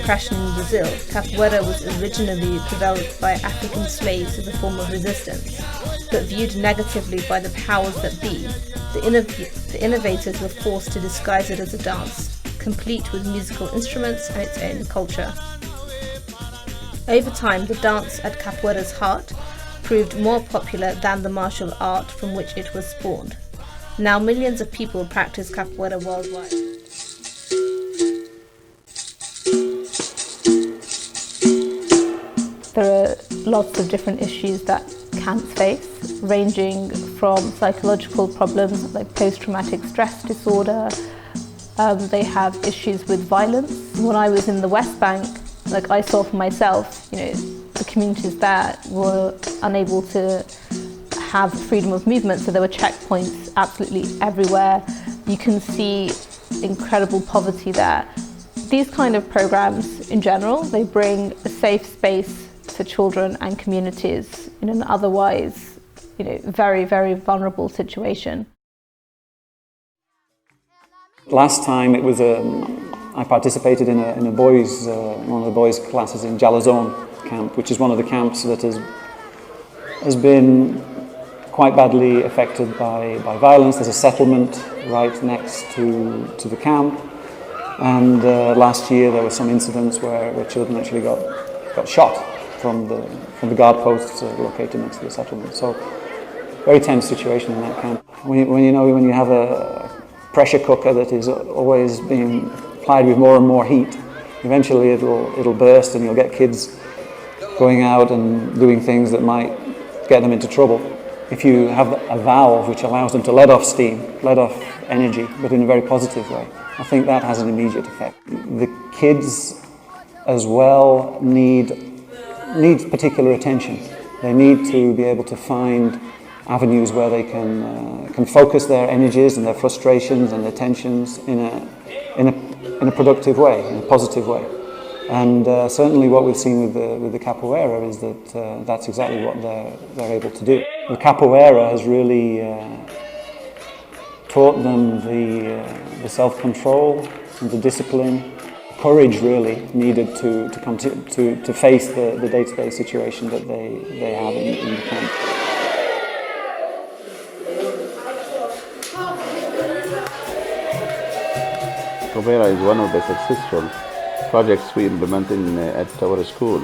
oppression in Brazil, capoeira was originally developed by African slaves as a form of resistance, but viewed negatively by the powers that be. The innovators were forced to disguise it as a dance, complete with musical instruments and its own culture. Over time, the dance at capoeira's heart proved more popular than the martial art from which it was spawned. Now millions of people practice capoeira worldwide. There are lots of different issues that camps face, ranging from psychological problems like post-traumatic stress disorder. They have issues with violence. When I was in the West Bank, like I saw for myself, the communities there were unable to have freedom of movement, so there were checkpoints absolutely everywhere. You can see incredible poverty there. These kind of programs in general, they bring a safe space for children and communities in an otherwise, very, very vulnerable situation. Last time it was I participated in one of the boys' classes in Jalazón camp, which is one of the camps that has been quite badly affected by violence. There's a settlement right next to the camp, and last year there were some incidents where children actually got shot from the guard posts located next to the settlement. So very tense situation in that camp. When you have a pressure cooker that is always being applied with more and more heat, eventually it'll burst and you'll get kids going out and doing things that might get them into trouble. If you have a valve which allows them to let off steam, let off energy, but in a very positive way, I think that has an immediate effect. The kids as well need particular attention. They need to be able to find avenues where they can focus their energies and their frustrations and their tensions in a productive way, in a positive way. And certainly what we've seen with the capoeira is that that's exactly what they're able to do. The capoeira has really taught them the self-control and the discipline, courage really needed to face the day-to-day situation that they have in the camp. Capoeira is one of the successful projects we implement at our school.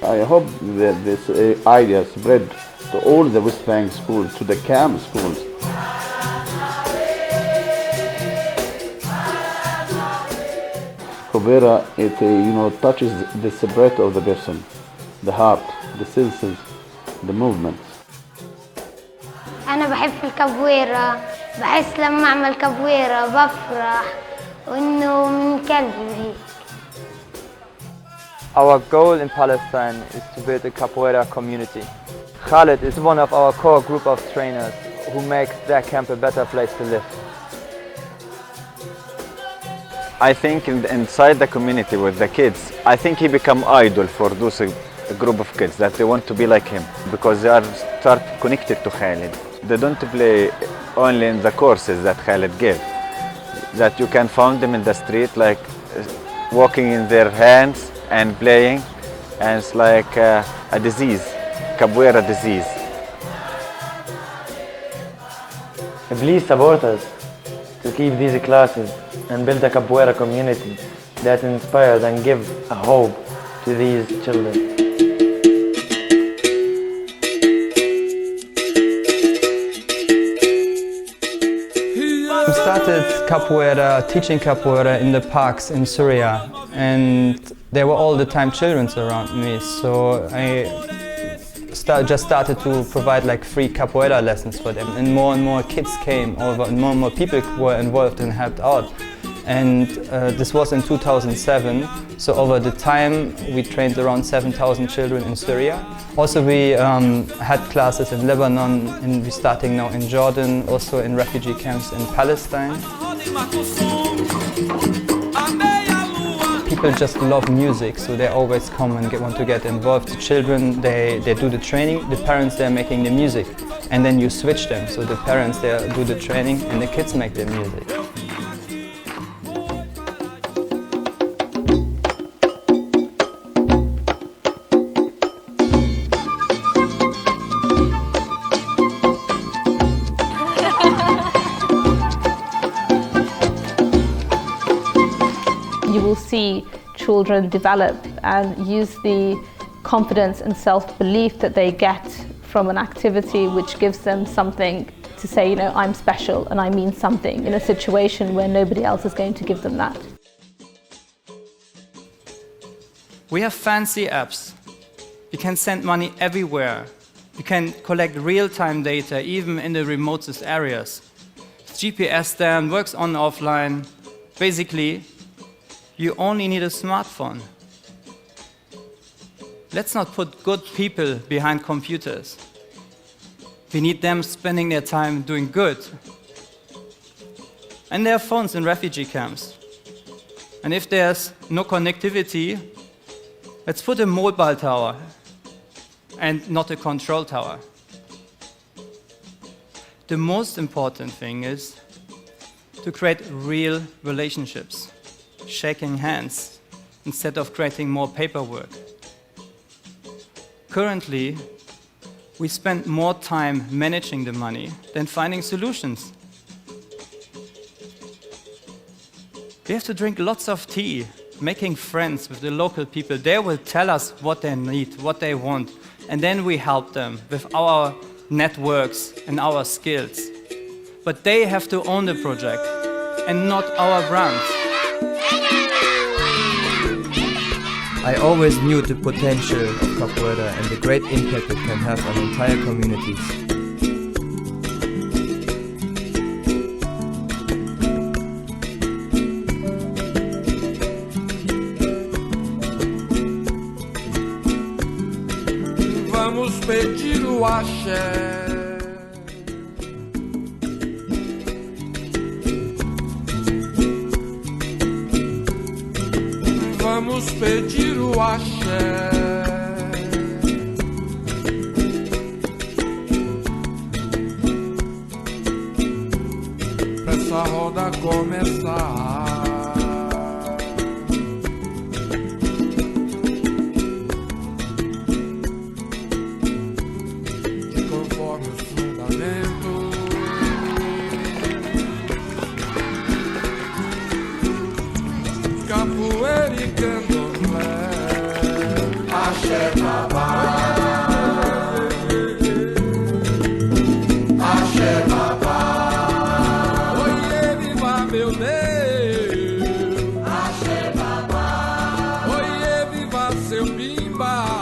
I hope that this idea spread to all the West Bank schools, to the camp schools. Capoeira, it touches the spirit of the person, the heart, the senses, the movements. أنا بحب الكابويرا، بحس لما أعمل كابويرا بفرح وإنه من قلبي هيك. Our goal in Palestine is to build a capoeira community. Khaled is one of our core group of trainers who makes their camp a better place to live. I think inside the community with the kids, I think he become idol for those group of kids that they want to be like him because they are start connected to Khaled. They don't play only in the courses that Khaled gave. That you can find them in the street like walking in their hands and playing, and it's like a disease, capoeira disease. Please support us to keep these classes and build a capoeira community that inspires and gives a hope to these children. We started capoeira, teaching capoeira in the parks in Syria, and there were all the time children around me, so I just started to provide like free capoeira lessons for them, and more kids came over and more people were involved and helped out. And this was in 2007, so over the time we trained around 7,000 children in Syria. Also we had classes in Lebanon, and we're starting now in Jordan, also in refugee camps in Palestine. People just love music, so they always come and want to get involved. The children, they do the training, the parents, they're making the music, and then you switch them. So the parents, they do the training and the kids make the music. see children develop and use the confidence and self-belief that they get from an activity which gives them something to say, you know, I'm special and I mean something in a situation where nobody else is going to give them that. We have fancy apps. You can send money everywhere. You can collect real-time data even in the remotest areas. GPS then works on offline. Basically, you only need a smartphone. Let's not put good people behind computers. We need them spending their time doing good. And there are phones in refugee camps. And if there's no connectivity, let's put a mobile tower and not a control tower. The most important thing is to create real relationships, shaking hands instead of creating more paperwork. Currently, we spend more time managing the money than finding solutions. We have to drink lots of tea, making friends with the local people. They will tell us what they need, what they want, and then we help them with our networks and our skills. But they have to own the project and not our brand. I always knew the potential of Capoeira and the great impact it can have on entire communities. Vamos pedir o axé. Vamos pedir o axé. Pra essa roda começar. Conforme os fundamentos. Capoeira e candomblé. Axé babá. Axé babá. Oiê, viva meu Deus. Axé babá. Oiê, viva seu bimba.